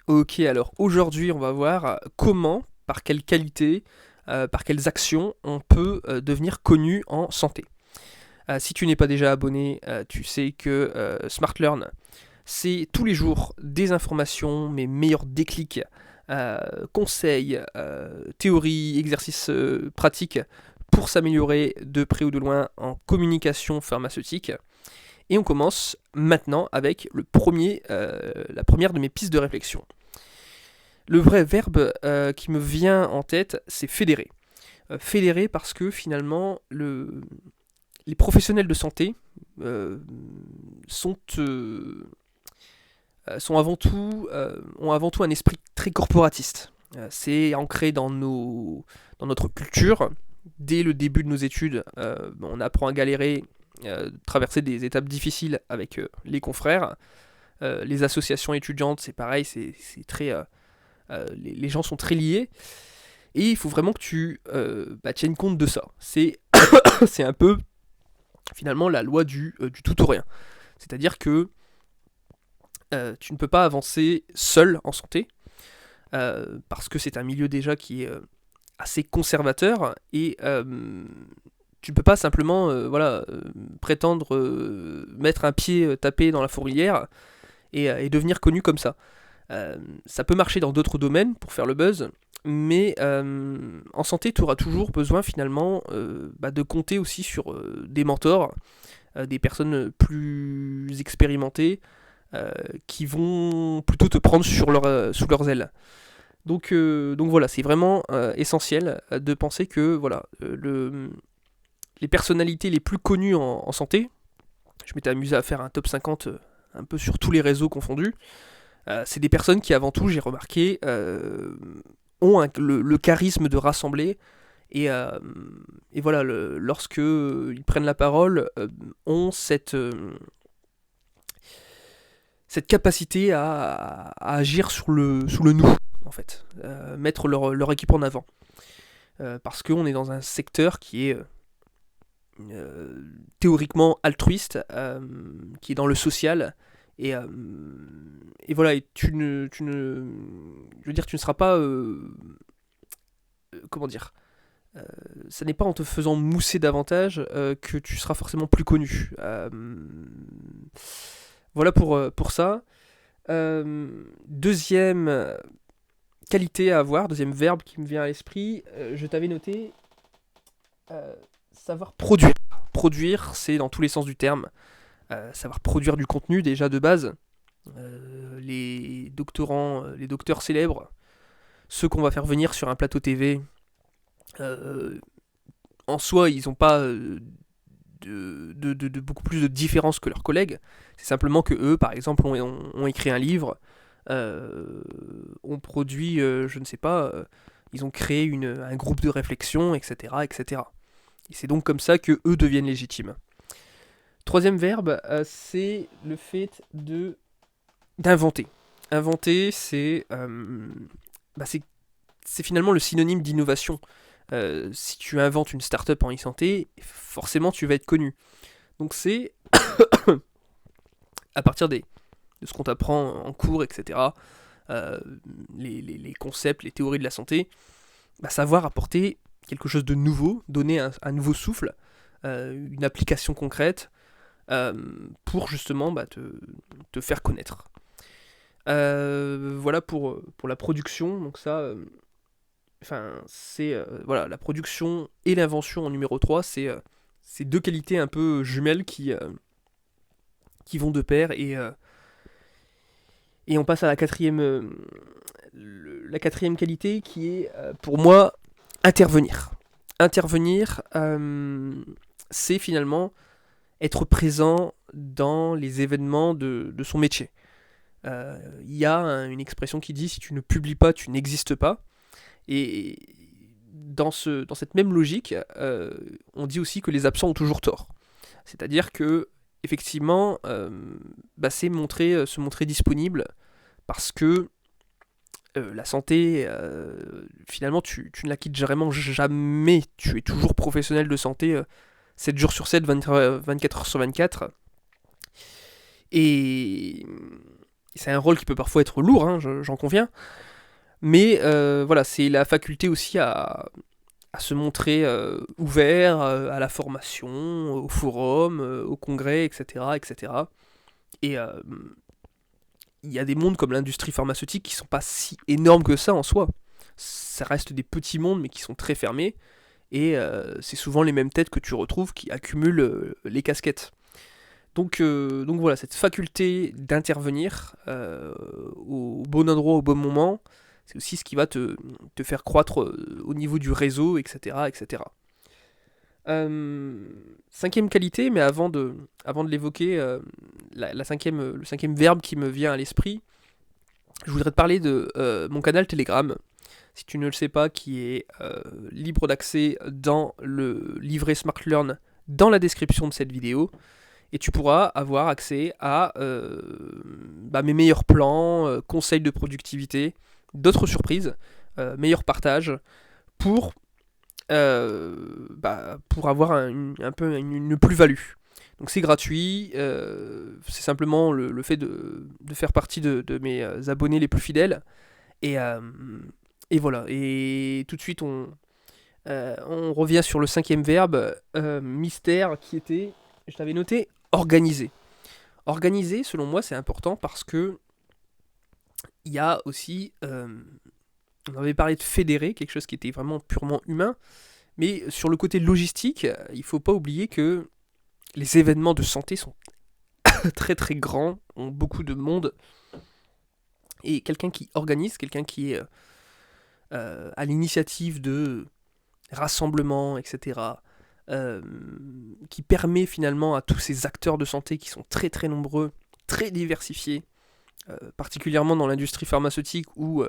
Ok, alors aujourd'hui on va voir comment, par quelle qualité, par quelles actions on peut devenir connu en santé. Si tu n'es pas déjà abonné, tu sais que SmartLearn, c'est tous les jours des informations, mes meilleurs déclics, conseils, théories, exercices pratiques pour s'améliorer de près ou de loin en communication pharmaceutique. Et on commence maintenant avec la première de mes pistes de réflexion. Le vrai verbe qui me vient en tête, c'est fédérer. Fédérer parce que finalement, les professionnels de santé euh, sont, ont avant tout un esprit très corporatiste. C'est ancré dans notre culture. Dès le début de nos études, on apprend à galérer, traverser des étapes difficiles avec les confrères. Les associations étudiantes, c'est pareil, c'est très, les gens sont très liés. Et il faut vraiment que tu tiennes compte de ça. C'est un peu finalement la loi du tout ou rien. C'est-à-dire que tu ne peux pas avancer seul en santé, parce que c'est un milieu déjà qui est assez conservateur, et tu ne peux pas simplement prétendre mettre un pied tapé dans la fourmilière et devenir connu comme ça. Ça peut marcher dans d'autres domaines pour faire le buzz, mais en santé, tu auras toujours besoin finalement de compter aussi sur des mentors, des personnes plus expérimentées, qui vont plutôt te prendre sous leurs ailes. Donc voilà, c'est vraiment essentiel de penser que les personnalités les plus connues en santé, je m'étais amusé à faire un top 50 un peu sur tous les réseaux confondus, c'est des personnes qui avant tout, j'ai remarqué, ont le charisme de rassembler, et voilà, lorsque ils prennent la parole, ont cette capacité à agir sous le nous, en fait, mettre leur équipe en avant. Parce qu'on est dans un secteur qui est théoriquement altruiste, qui est dans le social, et, euh, et voilà, et je veux dire, tu ne seras pas, comment dire, ça n'est pas en te faisant mousser davantage que tu seras forcément plus connu. Voilà pour ça. Deuxième qualité à avoir, deuxième verbe qui me vient à l'esprit, je t'avais noté euh, savoir produire. Produire, c'est dans tous les sens du terme. Savoir produire du contenu déjà de base. Les doctorants, les docteurs célèbres, ceux qu'on va faire venir sur un plateau TV, euh, en soi, ils n'ont pas de beaucoup plus de différence que leurs collègues. C'est simplement que eux, par exemple, ont écrit un livre, ont produit, je ne sais pas, ils ont créé un groupe de réflexion, etc., etc. Et c'est donc comme ça que eux deviennent légitimes. Troisième verbe, c'est le fait d'inventer. Inventer, c'est finalement le synonyme d'innovation. Si tu inventes une start-up en e-santé, forcément tu vas être connu. Donc c'est à partir de ce qu'on t'apprend en cours, etc., euh, les concepts, les théories de la santé, savoir apporter quelque chose de nouveau, donner un nouveau souffle, une application concrète, pour justement te faire connaître. Voilà pour la production. Donc ça, c'est voilà, la production et l'invention en numéro 3, c'est deux qualités un peu jumelles qui vont de pair, et on passe à la quatrième qualité qui est pour moi intervenir. Intervenir, c'est finalement être présent dans les événements de son métier. Il y a une expression qui dit si tu ne publies pas, tu n'existes pas. Et dans cette même logique, on dit aussi que les absents ont toujours tort. C'est-à-dire que, effectivement, c'est se montrer disponible, parce que la santé, finalement, tu ne la quittes vraiment jamais. Tu es toujours professionnel de santé, 7 jours sur 7, 24 heures sur 24. Et c'est un rôle qui peut parfois être lourd, hein, j'en conviens. Mais voilà, c'est la faculté aussi à se montrer ouvert à la formation, au forum, au congrès, etc. etc. Et il y a des mondes comme l'industrie pharmaceutique qui sont pas si énormes que ça en soi. Ça reste des petits mondes mais qui sont très fermés. Et c'est souvent les mêmes têtes que tu retrouves qui accumulent les casquettes. Donc voilà, cette faculté d'intervenir au bon endroit, au bon moment, c'est aussi ce qui va te faire croître au niveau du réseau, etc. etc. Cinquième qualité, mais avant de l'évoquer, le cinquième verbe qui me vient à l'esprit, je voudrais te parler de mon canal Telegram, si tu ne le sais pas, qui est libre d'accès dans le livret Smart Learn dans la description de cette vidéo. Et tu pourras avoir accès à mes meilleurs plans, conseils de productivité, d'autres surprises, meilleurs partages pour avoir un peu une plus-value. Donc c'est gratuit, c'est simplement le fait de faire partie de mes abonnés les plus fidèles. Et voilà, et tout de suite on revient sur le cinquième verbe, mystère, qui était, je t'avais noté, organiser. Organiser, selon moi, c'est important parce que il y a aussi, on avait parlé de fédérer, quelque chose qui était vraiment purement humain, mais sur le côté logistique, il ne faut pas oublier que les événements de santé sont très très grands, ont beaucoup de monde, et quelqu'un qui organise, quelqu'un qui est à l'initiative de rassemblements, etc., qui permet finalement à tous ces acteurs de santé qui sont très très nombreux, très diversifiés, particulièrement dans l'industrie pharmaceutique où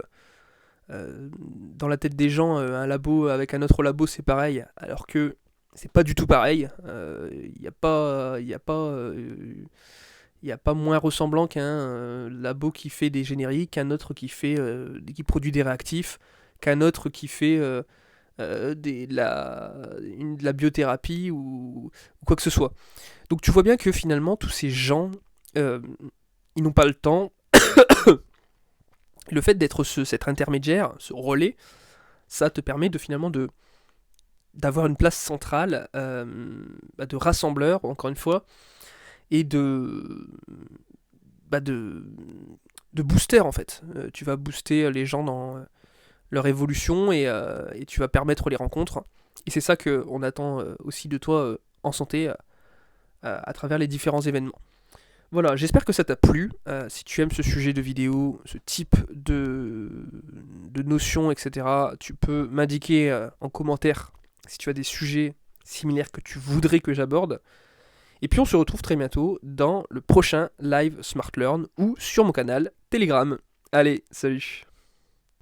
dans la tête des gens, un labo avec un autre labo c'est pareil, alors que c'est pas du tout pareil. Il n'y a pas moins ressemblant qu'un labo qui fait des génériques, qu'un autre qui produit des réactifs, qu'un autre qui fait de la biothérapie ou quoi que ce soit. Donc tu vois bien que finalement tous ces gens, ils n'ont pas le temps. Le fait d'être cet intermédiaire, ce relais, ça te permet d'avoir une place centrale, de rassembleur, encore une fois, et de booster en fait. Tu vas booster les gens dans leur évolution et tu vas permettre les rencontres. Et c'est ça qu'on attend aussi de toi en santé à travers les différents événements. Voilà, j'espère que ça t'a plu. Si tu aimes ce sujet de vidéo, ce type de notions, etc., tu peux m'indiquer en commentaire si tu as des sujets similaires que tu voudrais que j'aborde. Et puis on se retrouve très bientôt dans le prochain live Smart Learn ou sur mon canal Telegram. Allez, salut!